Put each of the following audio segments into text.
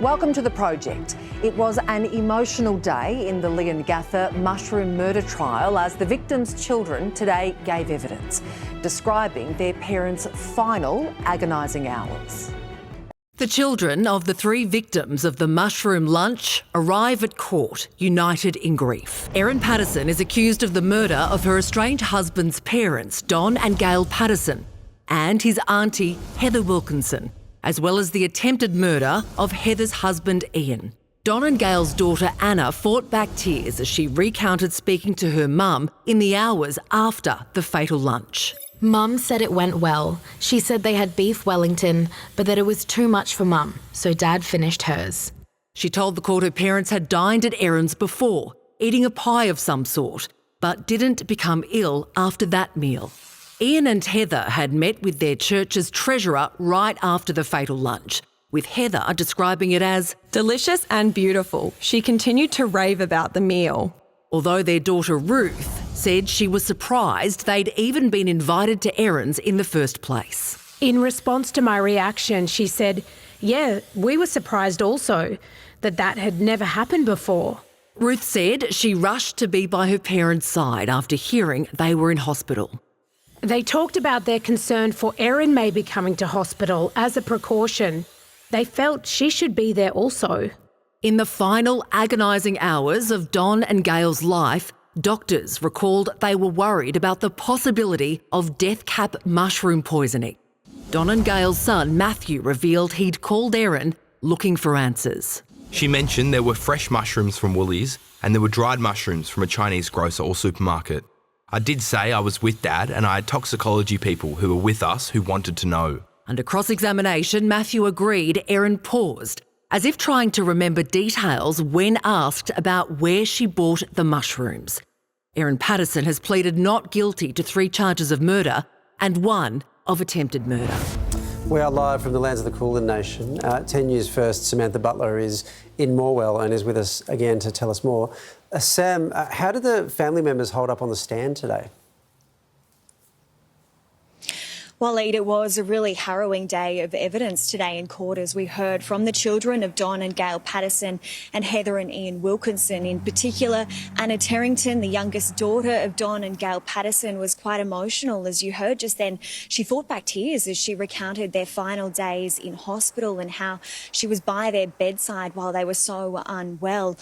Welcome to The Project. It was an emotional day in the Leongatha mushroom murder trial as the victims' children today gave evidence, describing their parents' final agonising hours. The children of the three victims of the mushroom lunch arrive at court, united in grief. Erin Patterson is accused of the murder of her estranged husband's parents, Don and Gail Patterson, and his auntie, Heather Wilkinson, as well as the attempted murder of Heather's husband, Ian. Don and Gail's daughter, Anna, fought back tears as she recounted speaking to her mum in the hours after the fatal lunch. Mum said it went well. She said they had beef Wellington, but that it was too much for Mum, so Dad finished hers. She told the court her parents had dined at Erin's before, eating a pie of some sort, but didn't become ill after that meal. Ian and Heather had met with their church's treasurer right after the fatal lunch, with Heather describing it as delicious and beautiful. She continued to rave about the meal. Although their daughter Ruth said she was surprised they'd even been invited to Erin's in the first place. In response to my reaction, she said, "Yeah, we were surprised also that had never happened before." Ruth said she rushed to be by her parents' side after hearing they were in hospital. They talked about their concern for Erin maybe coming to hospital as a precaution. They felt she should be there also. In the final agonising hours of Don and Gail's life, doctors recalled they were worried about the possibility of death cap mushroom poisoning. Don and Gail's son, Matthew, revealed he'd called Erin looking for answers. She mentioned there were fresh mushrooms from Woolies and there were dried mushrooms from a Chinese grocer or supermarket. I did say I was with Dad and I had toxicology people who were with us who wanted to know. Under cross-examination, Matthew agreed Erin paused, as if trying to remember details when asked about where she bought the mushrooms. Erin Patterson has pleaded not guilty to 3 charges of murder and 1 of attempted murder. We are live from the lands of the Kulin Nation. 10 News First, Samantha Butler is in Morwell and is with us again to tell us more. Sam, how did the family members hold up on the stand today? Well, Ed, it was a really harrowing day of evidence today in court as we heard from the children of Don and Gail Patterson and Heather and Ian Wilkinson. In particular, Anna Terrington, the youngest daughter of Don and Gail Patterson, was quite emotional. As you heard just then, she fought back tears as she recounted their final days in hospital and how she was by their bedside while they were so unwell.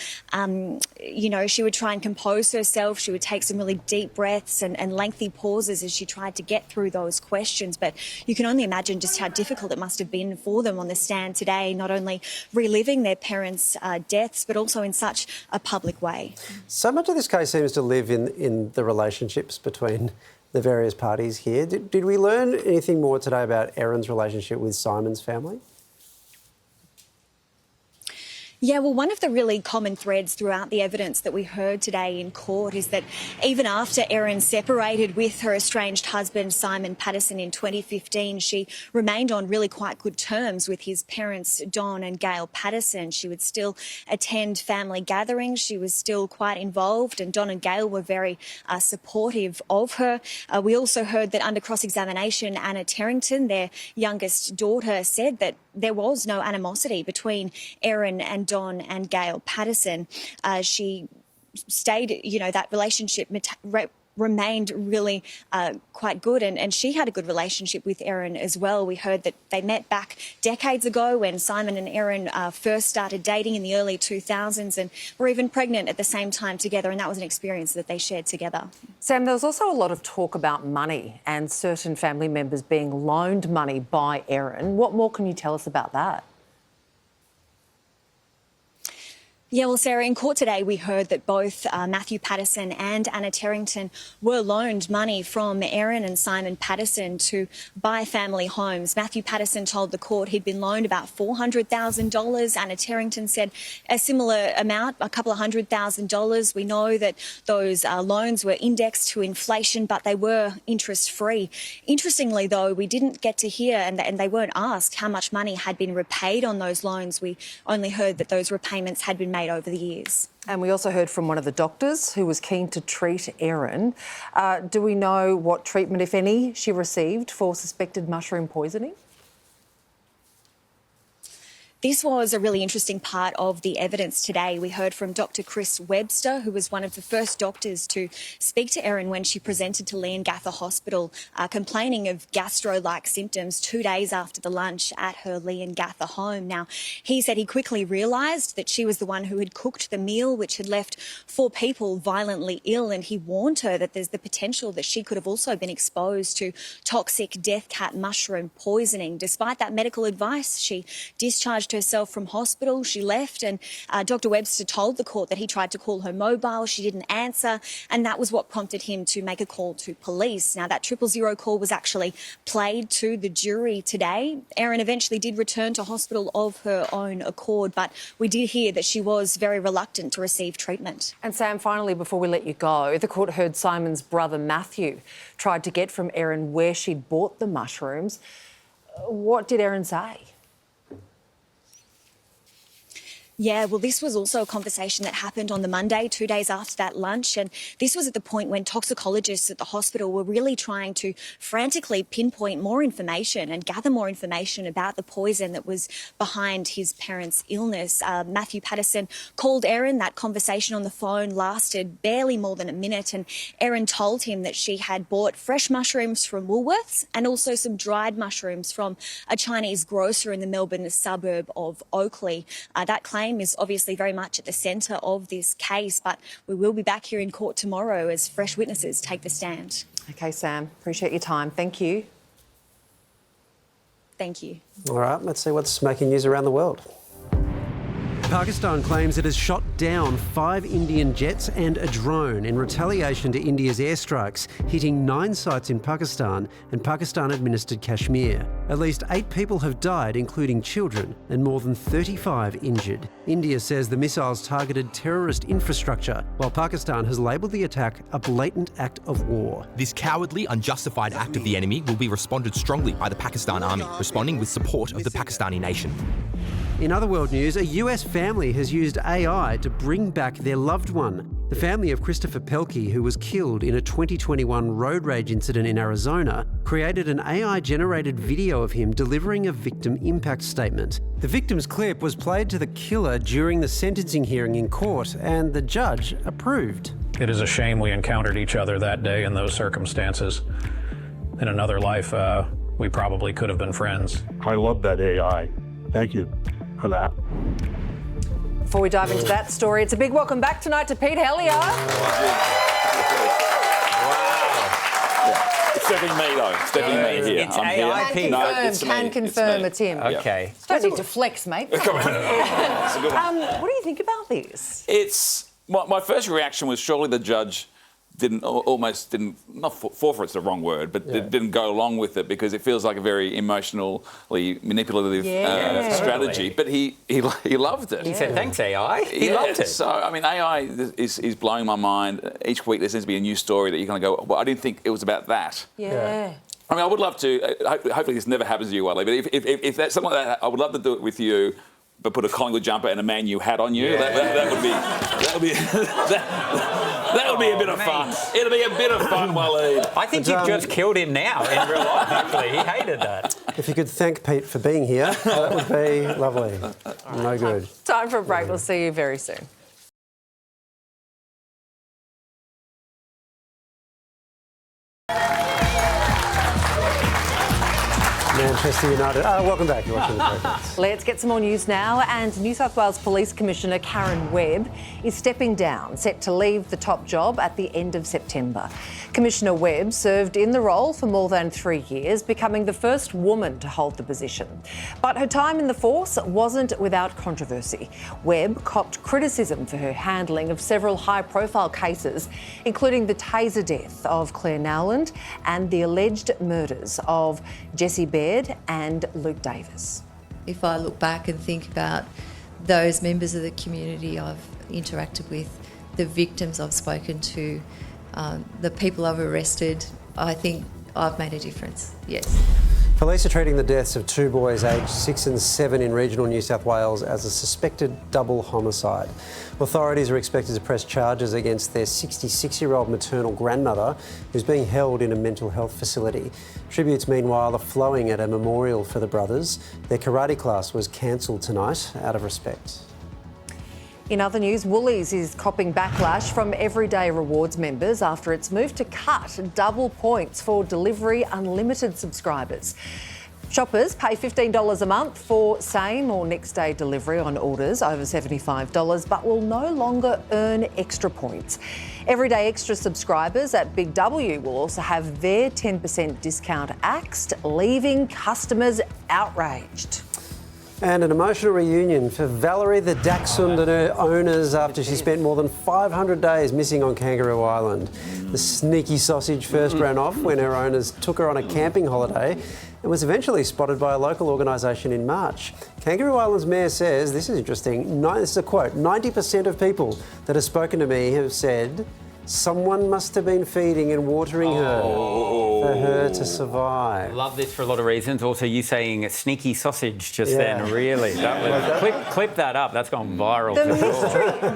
She would try and compose herself. She would take some really deep breaths and lengthy pauses as she tried to get through those questions. But you can only imagine just how difficult it must have been for them on the stand today, not only reliving their parents' deaths, but also in such a public way. So much of this case seems to live in the relationships between the various parties here. Did we learn anything more today about Erin's relationship with Simon's family? Yeah, well, one of the really common threads throughout the evidence that we heard today in court is that even after Erin separated with her estranged husband, Simon Patterson, in 2015, she remained on really quite good terms with his parents, Don and Gail Patterson. She would still attend family gatherings. She was still quite involved, and Don and Gail were very supportive of her. We also heard that under cross-examination, Anna Terrington, their youngest daughter, said that there was no animosity between Erin and Don and Gail Patterson. She stayed, that relationship remained really quite good, and she had a good relationship with Erin as well. We heard that they met back decades ago when Simon and Erin first started dating in the early 2000s and were even pregnant at the same time together, and that was an experience that they shared together. Sam, there was also a lot of talk about money and certain family members being loaned money by Erin. What more can you tell us about that? Yeah, well, Sarah, in court today, we heard that both Matthew Patterson and Anna Terrington were loaned money from Erin and Simon Patterson to buy family homes. Matthew Patterson told the court he'd been loaned about $400,000. Anna Terrington said a similar amount, a couple of $100,000. We know that those loans were indexed to inflation, but they were interest-free. Interestingly, though, we didn't get to hear, and they weren't asked, how much money had been repaid on those loans. We only heard that those repayments had been made over the years. And we also heard from one of the doctors who was keen to treat Erin. Do we know what treatment, if any, she received for suspected mushroom poisoning? This was a really interesting part of the evidence today. We heard from Dr. Chris Webster, who was one of the first doctors to speak to Erin when she presented to Leongatha Hospital, complaining of gastro-like symptoms 2 days after the lunch at her Leongatha home. Now, he said he quickly realised that she was the one who had cooked the meal, which had left 4 people violently ill, and he warned her that there's the potential that she could have also been exposed to toxic death cat mushroom poisoning. Despite that medical advice, she discharged herself from hospital. She left, and Dr. Webster told the court that he tried to call her mobile. She didn't answer, and that was what prompted him to make a call to police. Now, that 000 call was actually played to the jury today. Erin eventually did return to hospital of her own accord, but we did hear that she was very reluctant to receive treatment. And Sam, finally, before we let you go, the court heard Simon's brother Matthew tried to get from Erin where she'd bought the mushrooms. What did Erin say? Yeah, well, this was also a conversation that happened on the Monday, 2 days after that lunch. And this was at the point when toxicologists at the hospital were really trying to frantically pinpoint more information and gather more information about the poison that was behind his parents' illness. Matthew Patterson called Erin. That conversation on the phone lasted barely more than a minute. And Erin told him that she had bought fresh mushrooms from Woolworths and also some dried mushrooms from a Chinese grocer in the Melbourne suburb of Oakley. That claim is obviously very much at the centre of this case, but we will be back here in court tomorrow as fresh witnesses take the stand. OK, Sam, appreciate your time. Thank you. Thank you. All right, let's see what's making news around the world. Pakistan claims it has shot down 5 Indian jets and a drone in retaliation to India's airstrikes, hitting 9 sites in Pakistan and Pakistan-administered Kashmir. At least 8 people have died, including children, and more than 35 injured. India says the missiles targeted terrorist infrastructure, while Pakistan has labelled the attack a blatant act of war. This cowardly, unjustified act of the enemy will be responded strongly by the Pakistan Army, responding with support of the Pakistani nation. In other world news, a US family has used AI to bring back their loved one. The family of Christopher Pelkey, who was killed in a 2021 road rage incident in Arizona, created an AI-generated video of him delivering a victim impact statement. The victim's clip was played to the killer during the sentencing hearing in court, and the judge approved. It is a shame we encountered each other that day in those circumstances. In another life, we probably could have been friends. I love that AI. Thank you for that. Before we dive into that story, it's a big welcome back tonight to Pete Hellier. Wow. It's definitely me, though. It's definitely me here. It's AI Pete. Can confirm it's him. Okay. Don't need to flex, mate. Come on. It's a good one. What do you think about this? It's my first reaction was surely the judge didn't not forfeit's the wrong word, but didn't go along with it because it feels like a very emotionally manipulative strategy. But he loved it. He said thanks AI. He loved it. So I mean, AI is blowing my mind. Each week there seems to be a new story that you're going to go, well, I didn't think it was about that. Yeah. I mean, I would love to. Hopefully, this never happens to you, Wally. But if that's something like that, I would love to do it with you. But put a Collingwood jumper and a Man U hat on you. Yeah. That would be a bit of fun. It'll be a bit of fun, Waleed. I think you've just killed him now in real life. Actually, he hated that. If you could thank Pete for being here, that would be lovely. No good. Time for a break. We'll see you very soon. Manchester United. Welcome back. You're watching the Breakfast. Let's get some more news now. And New South Wales Police Commissioner Karen Webb is stepping down, set to leave the top job at the end of September. Commissioner Webb served in the role for more than 3 years, becoming the first woman to hold the position. But her time in the force wasn't without controversy. Webb copped criticism for her handling of several high-profile cases, including the taser death of Claire Nowland and the alleged murders of Jessie Baird and Luke Davis. If I look back and think about those members of the community I've interacted with, the victims I've spoken to, the people I've arrested, I think I've made a difference, yes. Police are treating the deaths of two boys aged 6 and 7 in regional New South Wales as a suspected double homicide. Authorities are expected to press charges against their 66-year-old maternal grandmother, who's being held in a mental health facility. Tributes, meanwhile, are flowing at a memorial for the brothers. Their karate class was cancelled tonight out of respect. In other news, Woolies is copping backlash from Everyday Rewards members after its move to cut double points for Delivery Unlimited subscribers. Shoppers pay $15 a month for same or next day delivery on orders over $75, but will no longer earn extra points. Everyday Extra subscribers at Big W will also have their 10% discount axed, leaving customers outraged. And an emotional reunion for Valerie the Dachshund and her owners after she spent more than 500 days missing on Kangaroo Island. The sneaky sausage first ran off when her owners took her on a camping holiday and was eventually spotted by a local organisation in March. Kangaroo Island's mayor says, this is interesting, this is a quote, 90% of people that have spoken to me have said someone must have been feeding and watering her for her to survive. Love this for a lot of reasons. Also, you saying sneaky sausage just then, really. That was, clip that up. That's gone viral.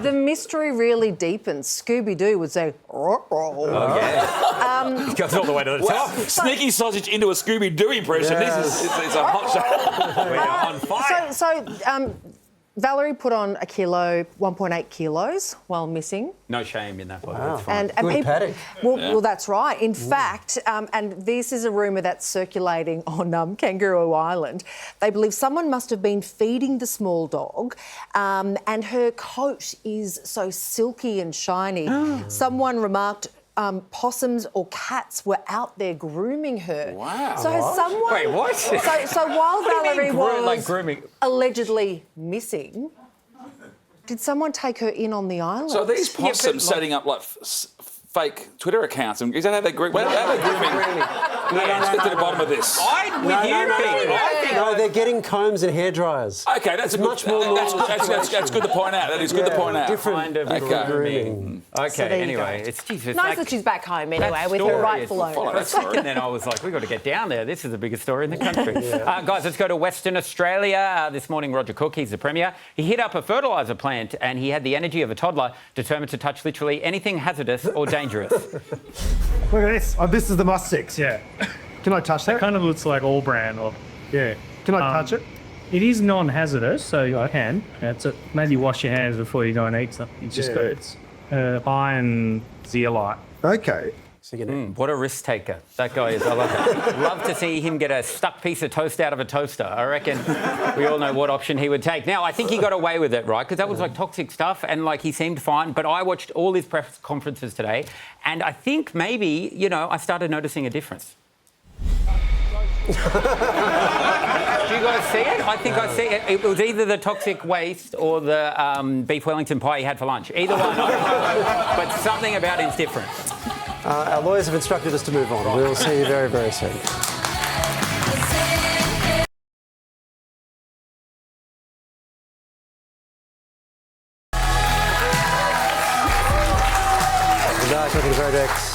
The mystery really deepens. Scooby-Doo would say, oh, yeah. It goes all the way to the top. Sneaky sausage into a Scooby-Doo impression. This is it's a hot shot. We are on fire. So Valerie put on 1.8 kilos while missing. No shame in that. Wow. And good people, paddock. Well, that's right. In fact, and this is a rumour that's circulating on Kangaroo Island, they believe someone must have been feeding the small dog and her coat is so silky and shiny. Someone remarked possums or cats were out there grooming her. Wow. So has someone... Wait, what? So while Valerie was grooming? allegedly missing, did someone take her in on the island? So these possums setting up like fake Twitter accounts, and is that how they groom? How are they grooming? Let's get to the bottom of this. I'm with you, Pete. No, they're getting combs and hairdryers. Okay, that's a much good, more. That's good to point out. That is good to point out. Different kind of grooming. Okay, So there you anyway, go. it's Jesus. Nice that she's back home anyway with her rightful owner. For a second then I was like, we've got to get down there. This is the biggest story in the country. Guys, let's go to Western Australia. This morning, Roger Cook, he's the Premier. He hit up a fertiliser plant and he had the energy of a toddler, determined to touch literally anything hazardous or dangerous. Look at this. Oh, this is the Mustix, yeah. Can I touch that? It kind of looks like all brand. Or Yeah. Can I touch it? It is non-hazardous, so I can. Maybe wash your hands before you go and eat something. It's just got it's iron zeolite. Okay. What a risk taker that guy is. I love that. Love to see him get a stuck piece of toast out of a toaster. I reckon we all know what option he would take. Now, I think he got away with it, right? Because that was like toxic stuff and like he seemed fine. But I watched all his press conferences today and I think maybe, I started noticing a difference. Do you guys see it? I think I see it. It was either the toxic waste or the beef Wellington pie he had for lunch. Either one, I don't know. But something about him's different. Our lawyers have instructed us to move on. We'll see you very, very soon.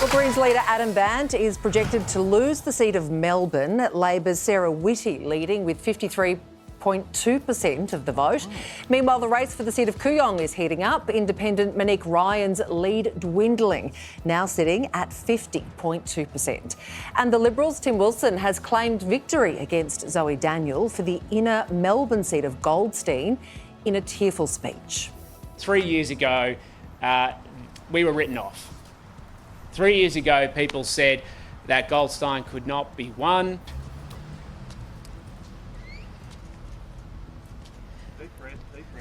Well, Greens leader Adam Bandt is projected to lose the seat of Melbourne. Labor's Sarah Whitty leading with 53.2% of the vote. Meanwhile, the race for the seat of Kooyong is heating up. Independent Monique Ryan's lead dwindling, now sitting at 50.2%. And the Liberals' Tim Wilson has claimed victory against Zoe Daniel for the inner Melbourne seat of Goldstein in a tearful speech. 3 years ago, we were written off. 3 years ago, people said that Goldstein could not be won.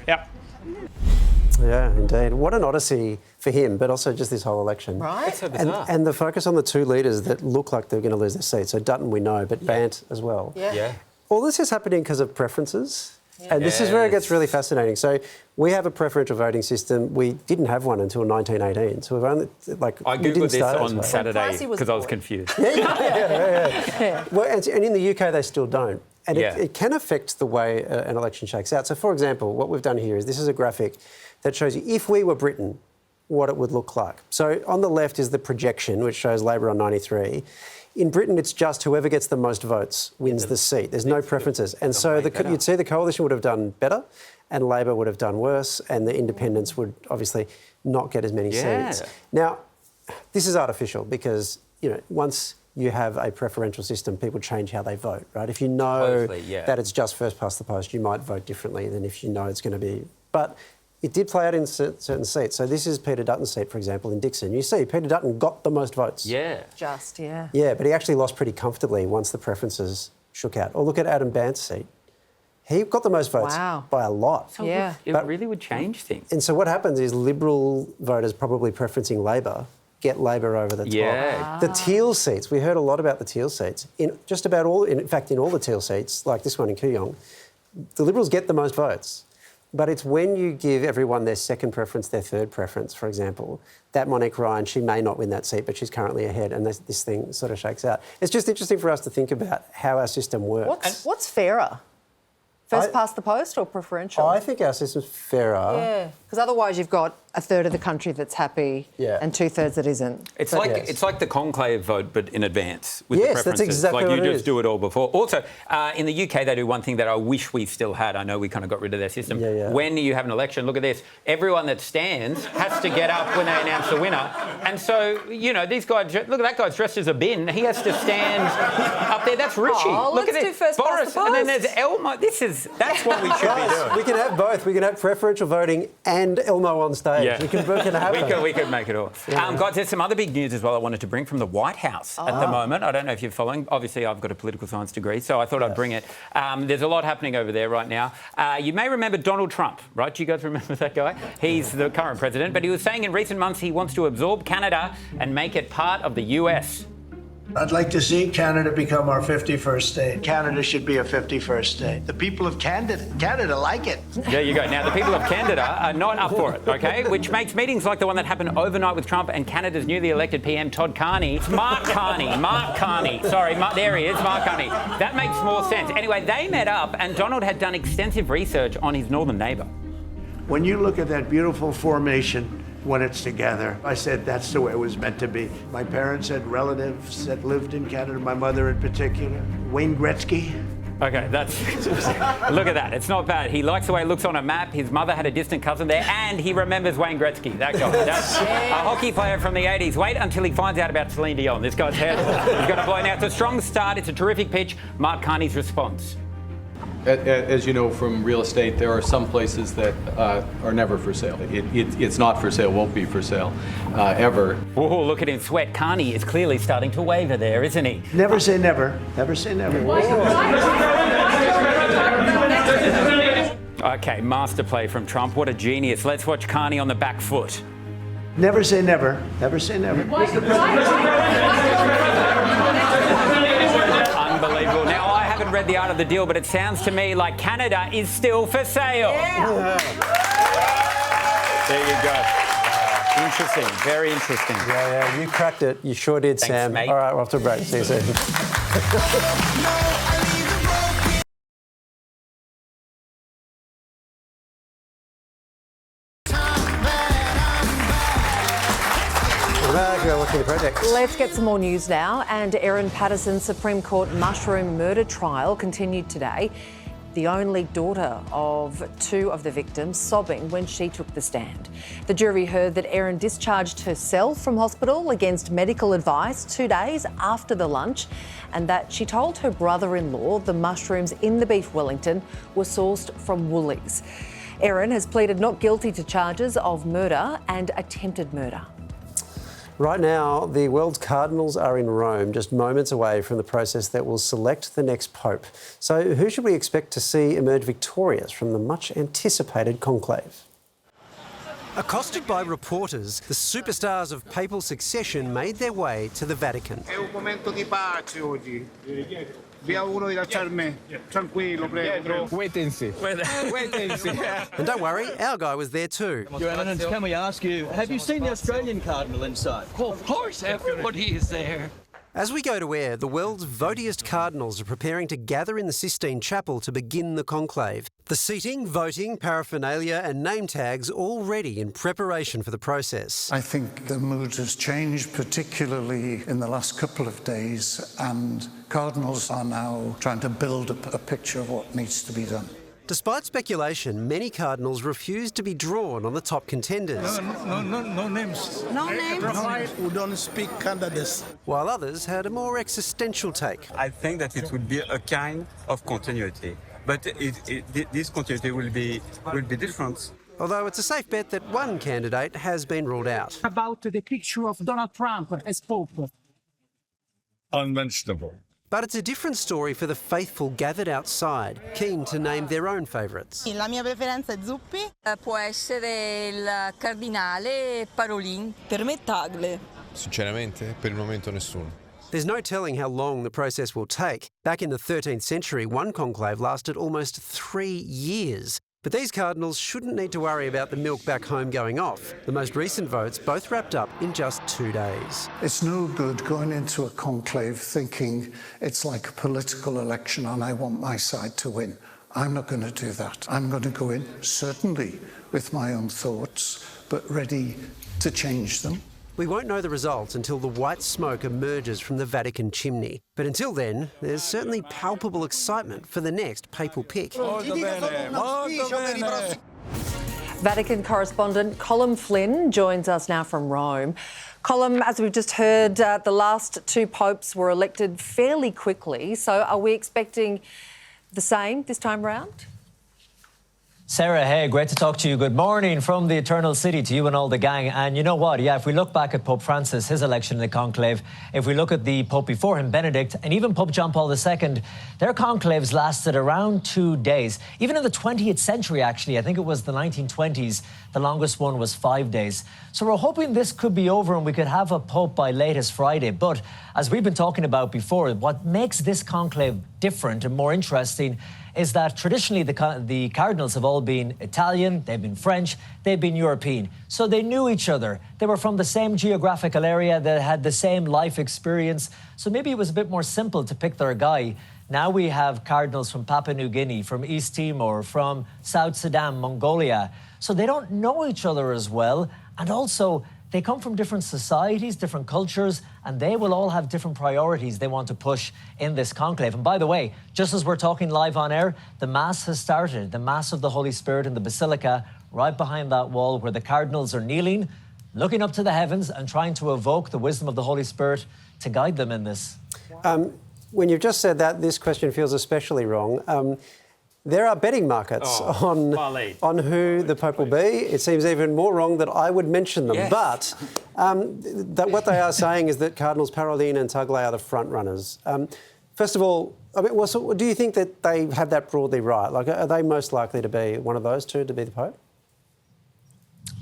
Yep. Yeah, indeed. What an odyssey for him, but also just this whole election. Right. It's so bizarre. And the focus on the two leaders that look like they're going to lose their seats. So Dutton we know, but Bandt as well. Yeah. All this is happening because of preferences. And this is where it gets really fascinating. So we have a preferential voting system. We didn't have one until 1918. So we've only, I Googled this on Saturday because I was confused. Yeah. Well, and in the UK, they still don't. And it can affect the way an election shakes out. So, for example, what we've done here is this is a graphic that shows you, if we were Britain, what it would look like. So on the left is the projection, which shows Labor on 93. In Britain, it's just whoever gets the most votes wins the seat. There's no preferences. And so you'd see the coalition would have done better and Labor would have done worse and the independents would obviously not get as many seats. Now, this is artificial because, once you have a preferential system, people change how they vote, right? If you know that it's just first past the post, you might vote differently than if you know it's going to be... But it did play out in certain seats. So this is Peter Dutton's seat, for example, in Dixon. You see, Peter Dutton got the most votes. Yeah. Yeah, but he actually lost pretty comfortably once the preferences shook out. Or look at Adam Bandt's seat. He got the most votes by a lot. So it really would change things. And so what happens is Liberal voters probably preferencing Labor get Labor over the top. The Teal seats, we heard a lot about the Teal seats. In just about all, in fact, in all the Teal seats, like this one in Kooyong, the Liberals get the most votes. But it's when you give everyone their second preference, their third preference, for example, that Monique Ryan, she may not win that seat, but she's currently ahead, and this thing sort of shakes out. It's just interesting for us to think about how our system works. What's fairer? First past the post or preferential? I think our system's fairer. Yeah, because otherwise you've got a third of the country that's happy and 2/3 that isn't. It's like the conclave vote, but in advance with the preferences. That's exactly like what you just do it all before. Also, in the UK, they do one thing that I wish we still had. I know we kind of got rid of their system. When you have an election, look at this. Everyone that stands has to get up when they announce the winner. And so, these guys, look at that guy's dressed as a bin. He has to stand up there. That's Richie. Look at this. Boris. And then there's Elmo. That's what we should be doing. We can have both. We can have preferential voting and Elmo on stage. Yeah. We can have it. We could make it all. Guys, there's some other big news as well I wanted to bring from the White House at the moment. I don't know if you're following. Obviously, I've got a political science degree, so I thought I'd bring it. There's a lot happening over there right now. You may remember Donald Trump, right? Do you guys remember that guy? He's the current president, but he was saying in recent months he wants to absorb Canada and make it part of the US. I'd like to see Canada become our 51st state. Canada should be a 51st state. The people of Canada like it. There you go. Now, the people of Canada are not up for it, OK? Which makes meetings like the one that happened overnight with Trump and Canada's newly elected PM, Todd Carney. It's Mark Carney. Sorry, there he is, Mark Carney. That makes more sense. Anyway, they met up and Donald had done extensive research on his northern neighbour. When you look at that beautiful formation, when it's together, I said that's the way it was meant to be. My parents had relatives that lived in Canada, my mother in particular. Wayne Gretzky. OK, look at that. It's not bad. He likes the way it looks on a map. His mother had a distant cousin there, and he remembers Wayne Gretzky, that guy. That's a hockey player from the 80s. Wait until he finds out about Celine Dion. This guy's head is going to blow. Now, it's a strong start. It's a terrific pitch. Mark Carney's response. As you know from real estate, there are some places that are never for sale. It's not for sale, won't be for sale, ever. Oh, look at him sweat. Carney is clearly starting to waver there, isn't he? Never say never. Never say never. OK, master play from Trump. What a genius. Let's watch Carney on the back foot. Never say never. Never say never. Unbelievable. Now, I haven't read The Art of the Deal, but it sounds to me like Canada is still for sale. There you go. Interesting. Very interesting. Yeah, you cracked it. You sure did, Thanks, Sam. mate. All right, we're off to a break. See you soon. Let's get some more news now. And Erin Patterson's Supreme Court mushroom murder trial continued today. The only daughter of two of the victims sobbing when she took the stand. The jury heard that Erin discharged herself from hospital against medical advice 2 days after the lunch, and that she told her brother-in-law the mushrooms in the beef Wellington were sourced from Woolies. Erin has pleaded not guilty to charges of murder and attempted murder. Right now, the world's cardinals are in Rome, just moments away from the process that will select the next pope. So who should we expect to see emerge victorious from the much-anticipated conclave? Accosted by reporters, the superstars of papal succession made their way to the Vatican. È un momento di pace oggi. Vi auguro di lasciarmi tranquillo, prego. Wait and see. Wait and see. And don't worry, our guy was there too. Your Eminence, can we ask you, have you seen the Australian cardinal inside? Well, of course, everybody is there. As we go to air, the world's votiest cardinals are preparing to gather in the Sistine Chapel to begin the conclave. The seating, voting, paraphernalia and name tags all ready in preparation for the process. I think the mood has changed, particularly in the last couple of days, and cardinals are now trying to build a picture of what needs to be done. Despite speculation, many cardinals refused to be drawn on the top contenders. No names. No names? We don't speak candidates. While others had a more existential take. I think that it would be a kind of continuity, but this continuity will be different. Although it's a safe bet that one candidate has been ruled out. About the picture of Donald Trump as Pope. Unmentionable. But it's a different story for the faithful gathered outside, keen to name their own favourites. La mia preferenza è Zuppi. Può essere il cardinale Parolin. Per me Tagle. Sinceramente, per il momento nessuno. There's no telling how long the process will take. Back in the 13th century, one conclave lasted almost 3 years. But these cardinals shouldn't need to worry about the milk back home going off. The most recent votes both wrapped up in just 2 days. It's no good going into a conclave thinking it's like a political election and I want my side to win. I'm not going to do that. I'm going to go in, certainly with my own thoughts, but ready to change them. We won't know the results until the white smoke emerges from the Vatican chimney. But until then, there's certainly palpable excitement for the next papal pick. Vatican correspondent Colm Flynn joins us now from Rome. Colm, as we've just heard, the last 2 popes were elected fairly quickly. So are we expecting the same this time round? Sarah, hey, great to talk to you. Good morning from the Eternal City to you and all the gang. And you know what? Yeah, if we look back at Pope Francis, his election in the conclave, if we look at the Pope before him, Benedict, and even Pope John Paul II, their conclaves lasted around 2 days. Even in the 20th century, actually, I think it was the 1920s, the longest one was 5 days. So we're hoping this could be over and we could have a Pope by latest Friday. But as we've been talking about before, what makes this conclave different and more interesting is that traditionally the cardinals have all been Italian, they've been French, they've been European. So they knew each other. They were from the same geographical area, they had the same life experience. So maybe it was a bit more simple to pick their guy. Now we have cardinals from Papua New Guinea, from East Timor, from South Sudan, Mongolia. So they don't know each other as well. And also, they come from different societies, different cultures, and they will all have different priorities they want to push in this conclave. And by the way, just as we're talking live on air, the Mass has started, the Mass of the Holy Spirit in the Basilica, right behind that wall where the cardinals are kneeling, looking up to the heavens and trying to evoke the wisdom of the Holy Spirit to guide them in this. When you've just said that, this question feels especially wrong. There are betting markets on who the Pope will be. It seems even more wrong that I would mention them. Yes. But what they are saying is that Cardinals Parolin and Tagle are the front runners. First of all, I mean, so do you think that they have that broadly right? Like, are they most likely to be one of those two to be the Pope?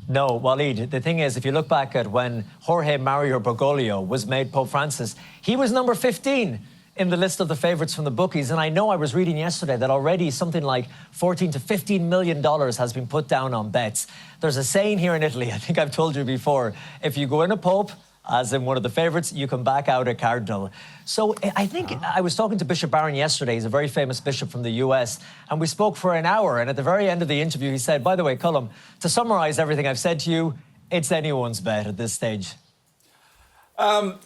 No, Waleed, the thing is, if you look back at when Jorge Mario Bergoglio was made Pope Francis, he was number 15 in the list of the favourites from the bookies. And I know I was reading yesterday that already something like $14 to $15 million has been put down on bets. There's a saying here in Italy, I think I've told you before, if you go in a Pope, as in one of the favourites, you can back out a cardinal. So I think I was talking to Bishop Barron yesterday. He's a very famous bishop from the US. And we spoke for an hour. And at the very end of the interview, he said, by the way, Colm, to summarise everything I've said to you, it's anyone's bet at this stage. At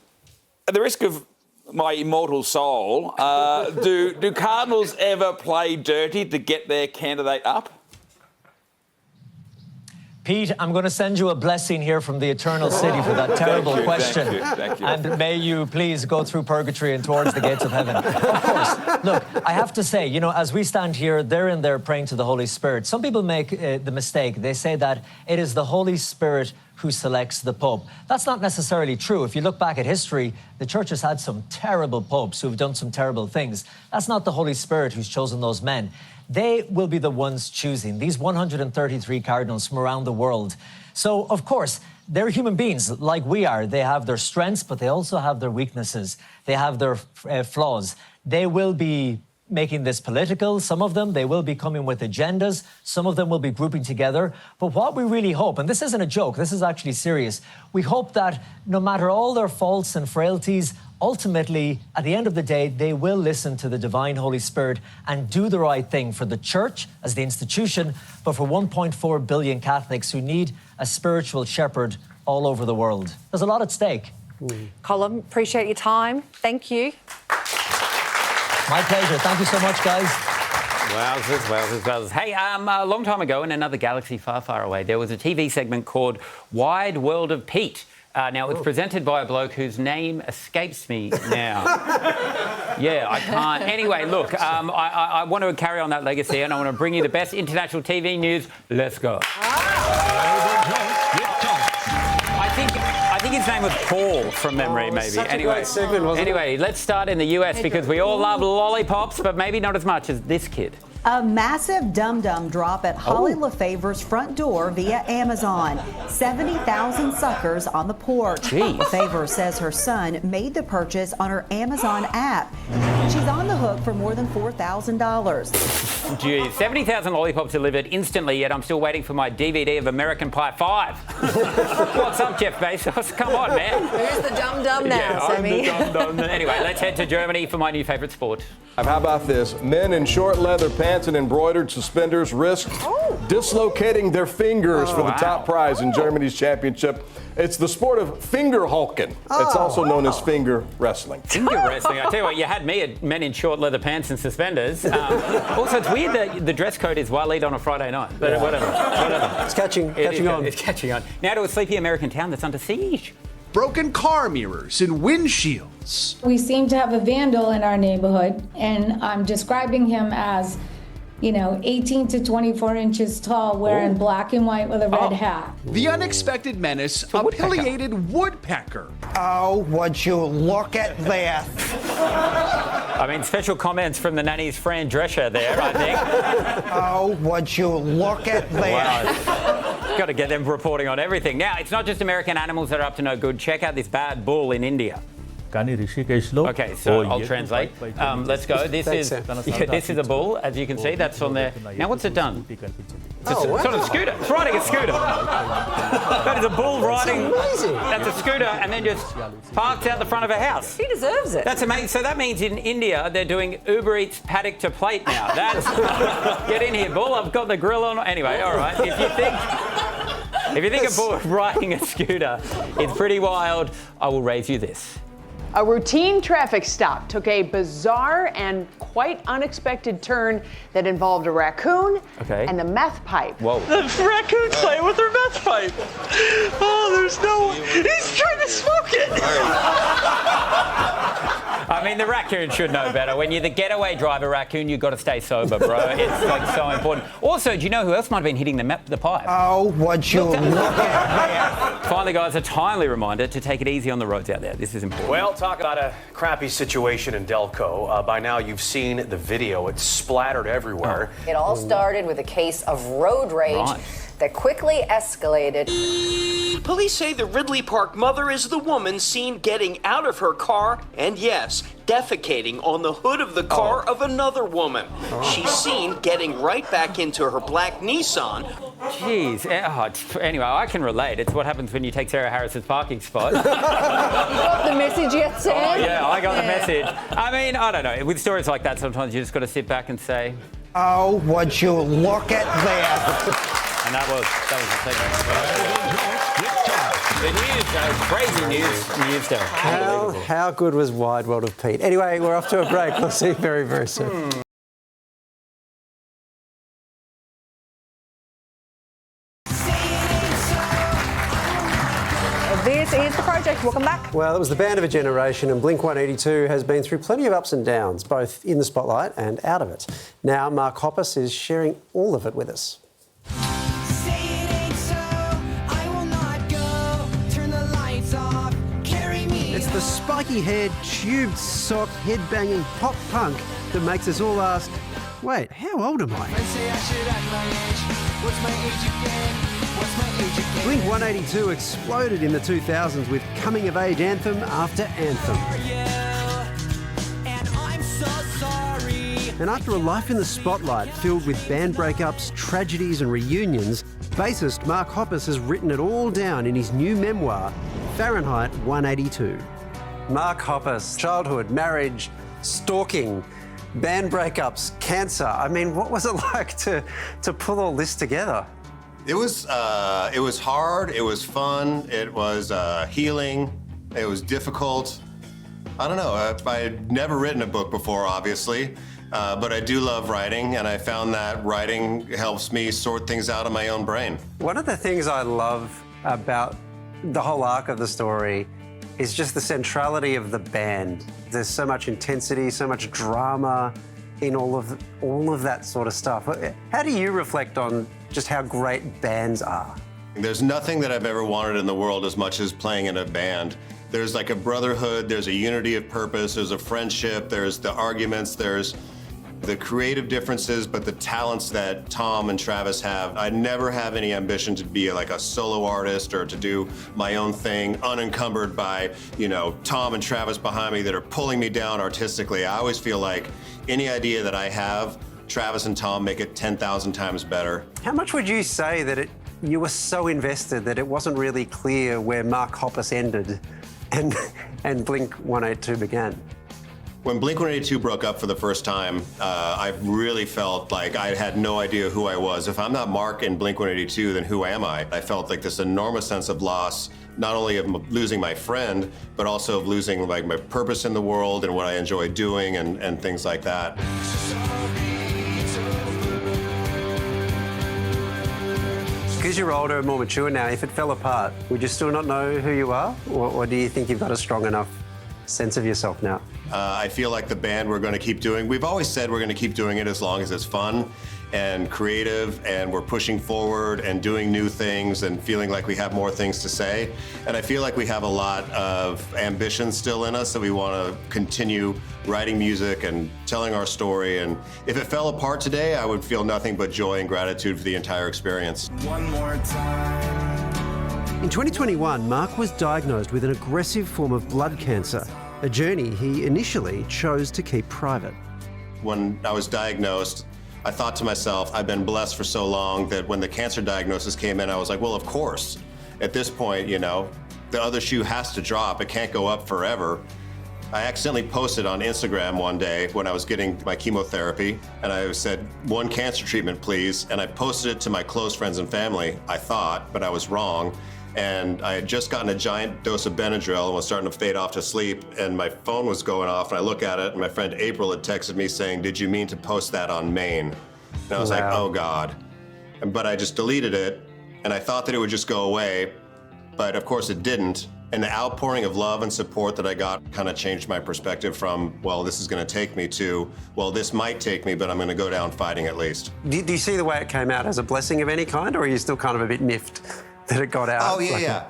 the risk of my immortal soul, do cardinals ever play dirty to get their candidate up? Pete, I'm going to send you a blessing here from the Eternal City for that terrible question. Thank you. And may you please go through purgatory and towards the gates of heaven. Of course. Look, I have to say, you know, as we stand here, they're in there praying to the Holy Spirit. Some people make the mistake. They say that it is the Holy Spirit who selects the Pope. That's not necessarily true. If you look back at history, the Church has had some terrible popes who have done some terrible things. That's not the Holy Spirit who's chosen those men. They will be the ones choosing these 133 cardinals from around the world. So, of course, they're human beings like we are. They have their strengths, but they also have their weaknesses. They have their flaws. They will be making this political. Some of them, they will be coming with agendas. Some of them will be grouping together. But what we really hope, and this isn't a joke, this is actually serious, we hope that no matter all their faults and frailties, ultimately, at the end of the day, they will listen to the divine Holy Spirit and do the right thing for the church as the institution, but for 1.4 billion Catholics who need a spiritual shepherd all over the world. There's a lot at stake. Colm, appreciate your time. Thank you. My pleasure. Thank you so much, guys. Wowzers. Hey, a long time ago in another galaxy far, far away, there was a TV segment called Wide World of Pete. Now, it's presented by a bloke whose name escapes me now. Yeah, I can't. Anyway, look, I want to carry on that legacy and I want to bring you the best international TV news. Let's go. I think his name was Paul, from memory, maybe. Such a great segment, wasn't it? Anyway, let's start in the US because we all love lollipops, but maybe not as much as this kid. A massive dum-dum drop at Holly LeFevor's front door via Amazon. 70,000 suckers on the porch. LeFevor says her son made the purchase on her Amazon app. She's on the hook for more than $4,000. Geez, 70,000 lollipops delivered instantly, yet I'm still waiting for my DVD of American Pie 5. What's up, Jeff Bezos? Come on, man. Who's the dum-dum now, Yeah, Sammy? I'm the dum-dum. Anyway, let's head to Germany for my new favourite sport. How about this? Men in short leather pants and embroidered suspenders risk dislocating their fingers for the top prize in Germany's championship. It's the sport of finger hulking. It's also known as finger wrestling. Finger wrestling. I tell you what, you had me at men in short leather pants and suspenders. Also, it's weird that the dress code is Waleed on a Friday night. But whatever. It's catching on. It's catching on. Now to a sleepy American town that's under siege. Broken car mirrors and windshields. We seem to have a vandal in our neighborhood, and I'm describing him as, 18 to 24 inches tall, wearing black and white with a red hat. The unexpected menace, a pileated woodpecker. Oh, would you look at that? I mean, special comments from the nanny's Fran Drescher there, I think. Oh, would you look at that? Wow. Got to get them reporting on everything. Now, it's not just American animals that are up to no good. Check out this bad bull in India. Okay, so I'll translate. Let's go. This is a bull, as you can see. That's on there. Now, what's it done? It's on a scooter. It's riding a scooter. That is a bull riding. That's a scooter, and then just parked out the front of a house. He deserves it. That's amazing. So that means in India they're doing Uber Eats paddock to plate now. That's get in here, bull. I've got the grill on. Anyway, all right. If you think a bull riding a scooter is pretty wild, I will raise you this. A routine traffic stop took a bizarre and quite unexpected turn that involved a raccoon and the meth pipe. Whoa. The raccoon's playing with her meth pipe. Oh, there's no... He's trying to smoke it. I mean, the raccoon should know better. When you're the getaway driver raccoon, you've got to stay sober, bro. It's like so important. Also, do you know who else might have been hitting the pipe? Oh, would you look at that? Finally, guys, a timely reminder to take it easy on the roads out there. This is important. Well, talk about a crappy situation in Delco. By now, you've seen the video. It's splattered everywhere. It all started with a case of road rage that quickly escalated. Police say the Ridley Park mother is the woman seen getting out of her car and, yes, defecating on the hood of the car of another woman. She's seen getting right back into her black Nissan. Jeez. Anyway, I can relate. It's what happens when you take Sarah Harris's parking spot. You got the message yet, Sam? Oh, yeah, I got the message. I mean, I don't know. With stories like that, sometimes you just got to sit back and say, oh, would you look at that? And that was the segment. The news, crazy news there. How good was Wide World of Pete? Anyway, we're off to a break. We'll see you very, very soon. This is The Project. Welcome back. Well, it was the band of a generation, and Blink-182 has been through plenty of ups and downs, both in the spotlight and out of it. Now, Mark Hoppus is sharing all of it with us. It's the spiky-haired, tubed sock, head-banging pop punk that makes us all ask, wait, how old am I? Blink-182 exploded in the 2000s with coming-of-age anthem after anthem. And after a life in the spotlight filled with band breakups, tragedies and reunions, bassist Mark Hoppus has written it all down in his new memoir, Fahrenheit 182. Mark Hoppus, childhood, marriage, stalking, band breakups, cancer. I mean, what was it like to pull all this together? It was hard, it was fun, it was healing, it was difficult. I don't know, I had never written a book before, obviously, but I do love writing, and I found that writing helps me sort things out in my own brain. One of the things I love about the whole arc of the story is just the centrality of the band. There's so much intensity, so much drama in all of that sort of stuff. How do you reflect on just how great bands are? There's nothing that I've ever wanted in the world as much as playing in a band. There's like a brotherhood, there's a unity of purpose, there's a friendship, there's the arguments, there's the creative differences, but the talents that Tom and Travis have. I never have any ambition to be like a solo artist or to do my own thing unencumbered by, you know, Tom and Travis behind me that are pulling me down artistically. I always feel like any idea that I have, Travis and Tom make it 10,000 times better. How much would you say that you were so invested that it wasn't really clear where Mark Hoppus ended and Blink-182 began? When Blink-182 broke up for the first time, I really felt like I had no idea who I was. If I'm not Mark in Blink-182, then who am I? I felt like this enormous sense of loss, not only of losing my friend, but also of losing like my purpose in the world and what I enjoy doing and things like that. Because you're older and more mature now, if it fell apart, would you still not know who you are? Or do you think you've got a strong enough sense of yourself now? I feel like the band we're going to keep doing, we've always said we're going to keep doing it as long as it's fun and creative, and we're pushing forward and doing new things and feeling like we have more things to say. And I feel like we have a lot of ambition still in us that we want to continue writing music and telling our story. And if it fell apart today, I would feel nothing but joy and gratitude for the entire experience. One more time. In 2021, Mark was diagnosed with an aggressive form of blood cancer, a journey he initially chose to keep private. When I was diagnosed, I thought to myself, I've been blessed for so long that when the cancer diagnosis came in, I was like, well, of course. At this point, you know, the other shoe has to drop. It can't go up forever. I accidentally posted on Instagram one day when I was getting my chemotherapy, and I said, one cancer treatment, please. And I posted it to my close friends and family, I thought, but I was wrong. And I had just gotten a giant dose of Benadryl and was starting to fade off to sleep, and my phone was going off, and I look at it, and my friend April had texted me saying, did you mean to post that on Maine? And I was like, oh God. But I just deleted it, and I thought that it would just go away, but of course it didn't. And the outpouring of love and support that I got kind of changed my perspective from, well, this is going to take me to, well, this might take me, but I'm going to go down fighting at least. Do you see the way it came out as a blessing of any kind, or are you still kind of a bit miffed that it got out? Oh, yeah.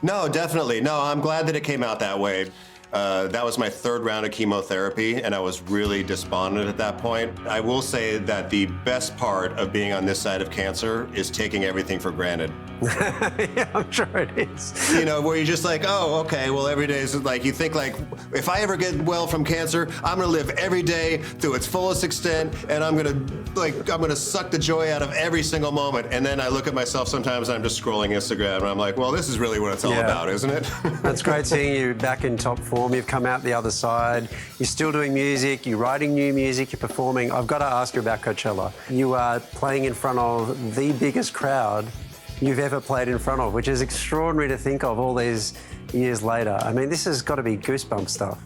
No, definitely. No, I'm glad that it came out that way. That was my third round of chemotherapy, and I was really despondent at that point. I will say that the best part of being on this side of cancer is taking everything for granted. Yeah, I'm sure it is. You know, where you're just like, oh, okay, well, every day is like, you think like, if I ever get well from cancer, I'm gonna live every day to its fullest extent, and I'm gonna suck the joy out of every single moment. And then I look at myself sometimes, and I'm just scrolling Instagram, and I'm like, well, this is really what it's all about, isn't it? That's great seeing you back in top form. You've come out the other side. You're still doing music. You're writing new music. You're performing. I've got to ask you about Coachella. You are playing in front of the biggest crowd you've ever played in front of, which is extraordinary to think of all these years later. I mean, this has got to be goosebump stuff.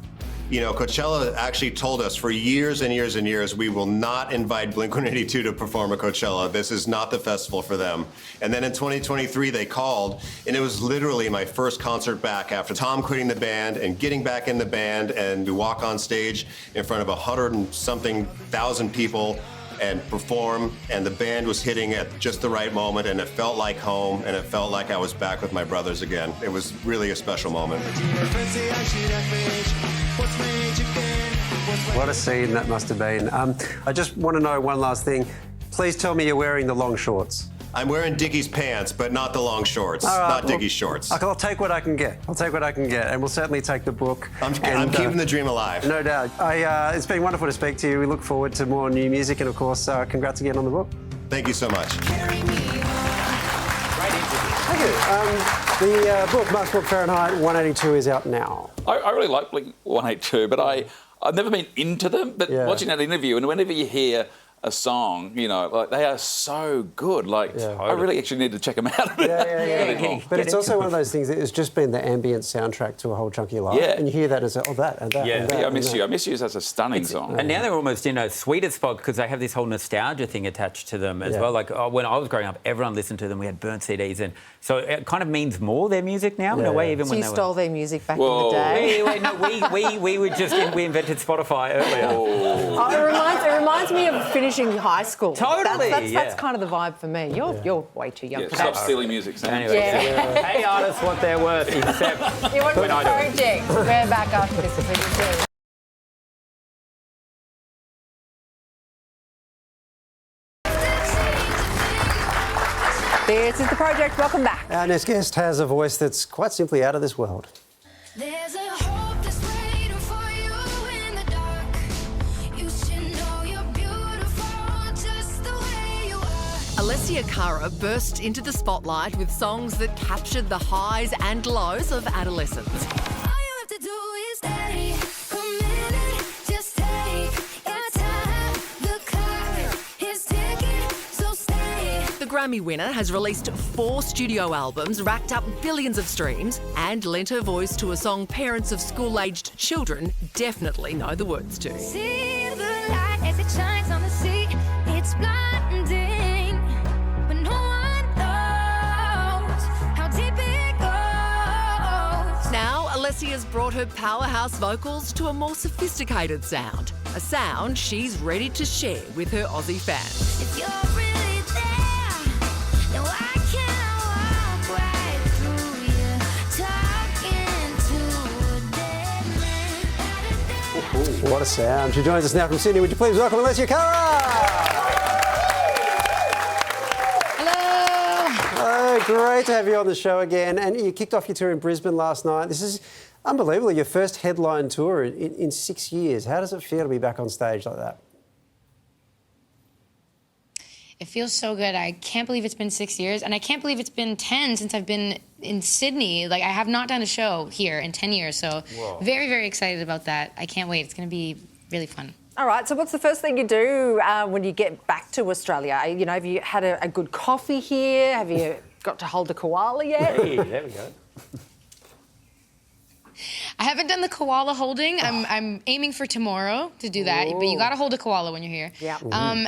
You know, Coachella actually told us for years and years and years, we will not invite Blink-182 to perform at Coachella. This is not the festival for them. And then in 2023, they called, and it was literally my first concert back after Tom quitting the band and getting back in the band and to walk on stage in front of 100 and something thousand people and perform, and the band was hitting at just the right moment, and it felt like home, and it felt like I was back with my brothers again. It was really a special moment. What a scene that must have been. I just want to know one last thing. Please tell me you're wearing the long shorts. I'm wearing Dickie's pants, but not the long shorts. All right, not Dickie's shorts. I'll take what I can get. I'll take what I can get, and we'll certainly take the book. I'm keeping the dream alive. No doubt. It's been wonderful to speak to you. We look forward to more new music, and of course, congrats again on the book. Thank you so much. Thank you. The book, Mark's book, Fahrenheit 182, is out now. I really like Blink 182, but I've never been into them. But watching that interview, and whenever you hear a song, you know, like they are so good. Like I really actually need to check them out. But it's also one of those things that has just been the ambient soundtrack to a whole chunk of your life. Yeah. And you hear that and say, oh, that and that and that. I miss you. I miss you as a stunning song. And now they're almost in a sweeter spot because they have this whole nostalgia thing attached to them as well. Like when I was growing up, everyone listened to them. We had burnt CDs, and so it kind of means more their music now in a way. Even so when you they stole their music back in the day. we invented Spotify earlier. It reminds me of finishing high school. Totally. That's kind of the vibe for me. You're way too young for Stop that. stealing music, Sam. Anyway, pay artists what they're worth, except You want to when I do it. project. We're back after this. This is The Project. Welcome back. Our next guest has a voice that's quite simply out of this world. There's a hope that's waiting for you in the dark. You should know you're beautiful just the way you are. Alessia Cara burst into the spotlight with songs that captured the highs and lows of adolescence. All you have to do is stay committed. Just take your time. The clock is ticking, so stay. The Grammy winner has released 4 studio albums, racked up billions of streams, and lent her voice to a song parents of school-aged children definitely know the words to. See the light as it shines on the sea. It's blinding, but no one knows how deep it goes. Now, Alessia's brought her powerhouse vocals to a more sophisticated sound, a sound she's ready to share with her Aussie fans. If you're really there, then why can't I walk right through you, talking to a dead man? What a sound. She joins us now from Sydney. Would you please welcome Alessia Cara? Great to have you on the show again. And you kicked off your tour in Brisbane last night. This is unbelievable, your first headline tour in 6 years. How does it feel to be back on stage like that? It feels so good. I can't believe it's been 6 years, and I can't believe it's been 10 since I've been in Sydney. Like, I have not done a show here in 10 years, so very, very excited about that. I can't wait. It's going to be really fun. All right, so what's the first thing you do when you get back to Australia? You know, have you had a good coffee here? Have you got to hold the koala yet? Hey, there we go. I haven't done the koala holding. I'm aiming for tomorrow to do that, but you got to hold a koala when you're here. Yeah.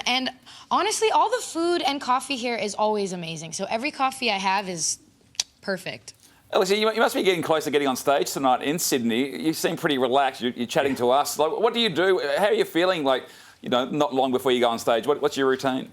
And honestly, all the food and coffee here is always amazing. So every coffee I have is perfect. Alessia, you must be getting close to getting on stage tonight in Sydney. You seem pretty relaxed. You're chatting to us. Like, what do you do? How are you feeling? Like, you know, not long before you go on stage. What's your routine?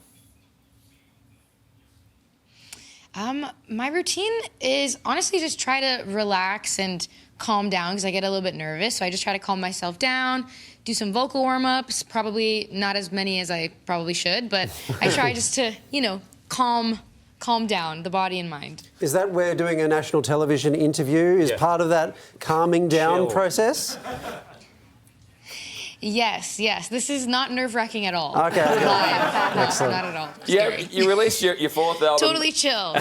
My routine is honestly just try to relax and calm down because I get a little bit nervous. So I just try to calm myself down, do some vocal warm-ups, probably not as many as I probably should, but I try just to, you know, calm down the body and mind. Is that where doing a national television interview is part of that calming down process? Yes. This is not nerve-wracking at all. Okay. Excellent. Not at all. Yeah, you released your fourth album. Totally chill.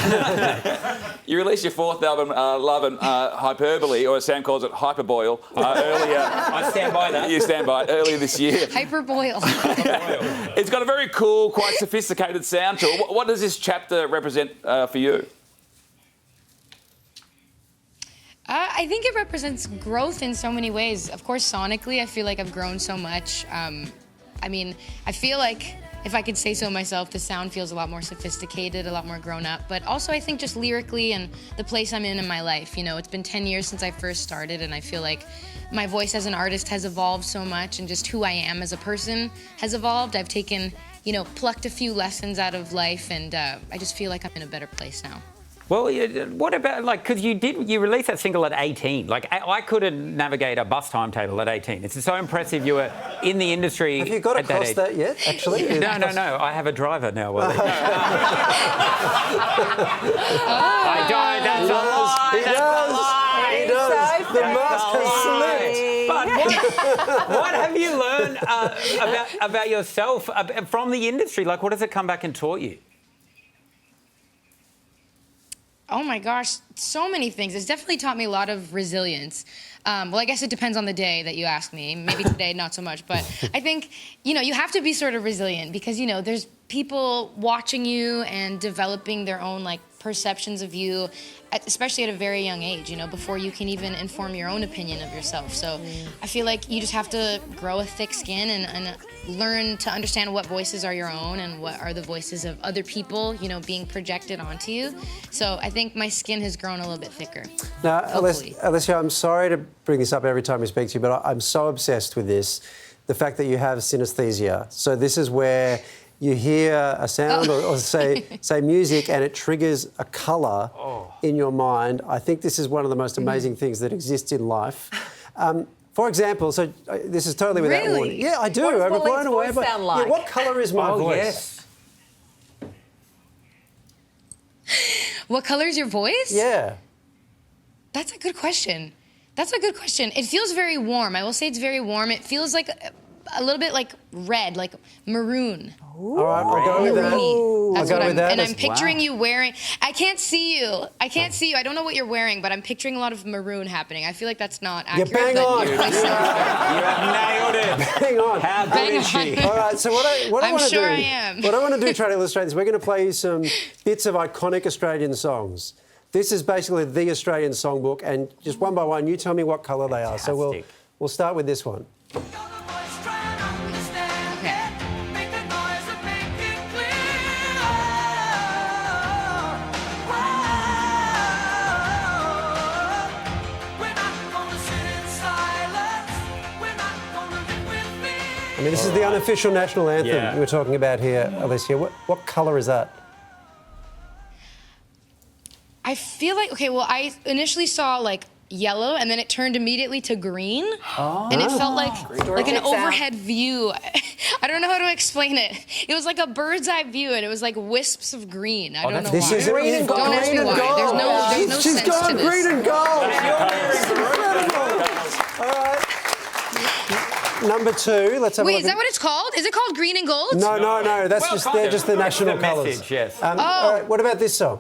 You released your fourth album, Love and Hyperbole, or as Sam calls it, Hyperboil, earlier. I stand by that. You stand by it, earlier this year. Hyperboil. It's got a very cool, quite sophisticated sound to it. What does this chapter represent for you? I think it represents growth in so many ways. Of course, sonically, I feel like I've grown so much. I mean, I feel like, if I could say so myself, the sound feels a lot more sophisticated, a lot more grown up. But also, I think just lyrically and the place I'm in my life. You know, it's been 10 years since I first started, and I feel like my voice as an artist has evolved so much, and just who I am as a person has evolved. I've taken, you know, plucked a few lessons out of life, and I just feel like I'm in a better place now. Well, what about, like, because you released that single at 18. Like, I couldn't navigate a bus timetable at 18. It's so impressive you were in the industry. Have you got at across that yet, actually? No. I have a driver now, Willie. I don't. That's a lie. He does. The mask has slipped. But what have you learned about yourself from the industry? Like, what has it come back and taught you? Oh my gosh, so many things. It's definitely taught me a lot of resilience. Well, I guess it depends on the day that you ask me. Maybe today, not so much. But I think, you have to be sort of resilient because, there's people watching you and developing their own, perceptions of you, especially at a very young age, before you can even inform your own opinion of yourself. So I feel like you just have to grow a thick skin and learn to understand what voices are your own and what are the voices of other people, being projected onto you. So I think my skin has grown a little bit thicker. Now, Alicia, I'm sorry to bring this up every time we speak to you, but I'm so obsessed with this, the fact that you have synesthesia. So this is where you hear a sound or say music and it triggers a colour in your mind. I think this is one of the most amazing things that exists in life. For example, so this is totally without warning. Yeah, I do. What does I'm blown away. voice sound like? Yeah, what colour is my voice? Yes. What color is your voice? Yeah. That's a good question. It feels very warm. I will say it's very warm. It feels like a little bit like red, like maroon. All right, I'll go with that. That's what I'm picturing you wearing. I can't see you. I don't know what you're wearing, but I'm picturing a lot of maroon happening. I feel like that's not accurate. Bang on. You have nailed it. Hang on. How good is she? All right, so what I want to do... I am. What I want to do, try to illustrate this, we're going to play you some bits of iconic Australian songs. This is basically the Australian songbook, and just one by one, you tell me what colour they are. So we'll start with this one. I mean, this is the unofficial national anthem you were talking about here, Alicia. What colour is that? I feel like, I initially saw yellow and then it turned immediately to green. And it felt like an overhead view. I don't know how to explain it. It was like a bird's eye view and it was like wisps of green. I don't know why. Is green and gold. Don't ask me why. There's no She's sense gone to this. green and gold. Incredible. All right. Number 2, let's have a look. Wait, is that what it's called? Is it called green and gold? No. That's they're just the national colours. Message, yes. All right, what about this song?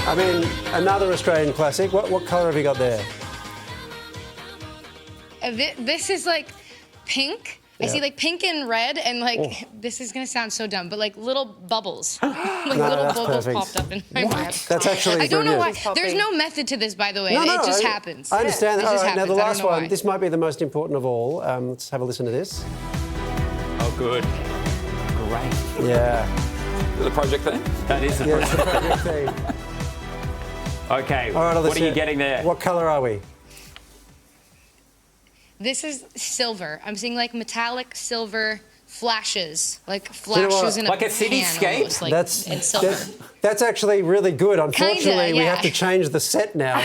I mean, another Australian classic. What colour have you got there? This is pink. I see pink and red and this is gonna sound so dumb, but little bubbles. Little bubbles popped up in my mouth. That's actually I don't know why. There's no method to this, by the way. It just happens. I understand that. All right, now the last one. Why. This might be the most important of all. Let's have a listen to this. Oh, good. Great. Yeah. The project theme? That is the project theme. Okay. All right, what are you getting there? What colour are we? This is silver. I'm seeing metallic silver flashes, flashes in a like a cityscape. In silver. That's actually really good. Unfortunately, Kinda, we have to change the set now.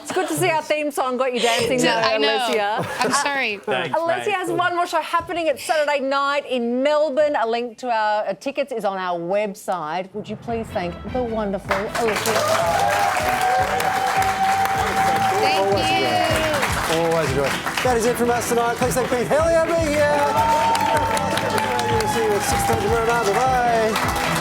It's good to see our theme song got you dancing, I know. Alicia. I'm sorry. Thanks, Alicia mate. has one more show happening at Saturday night in Melbourne. A link to our tickets is on our website. Would you please thank the wonderful Alicia? Thank you. Always enjoy it. That is it from us tonight. Please thank Pete Hellier being here. See you at 6:30 tomorrow night. Bye-bye.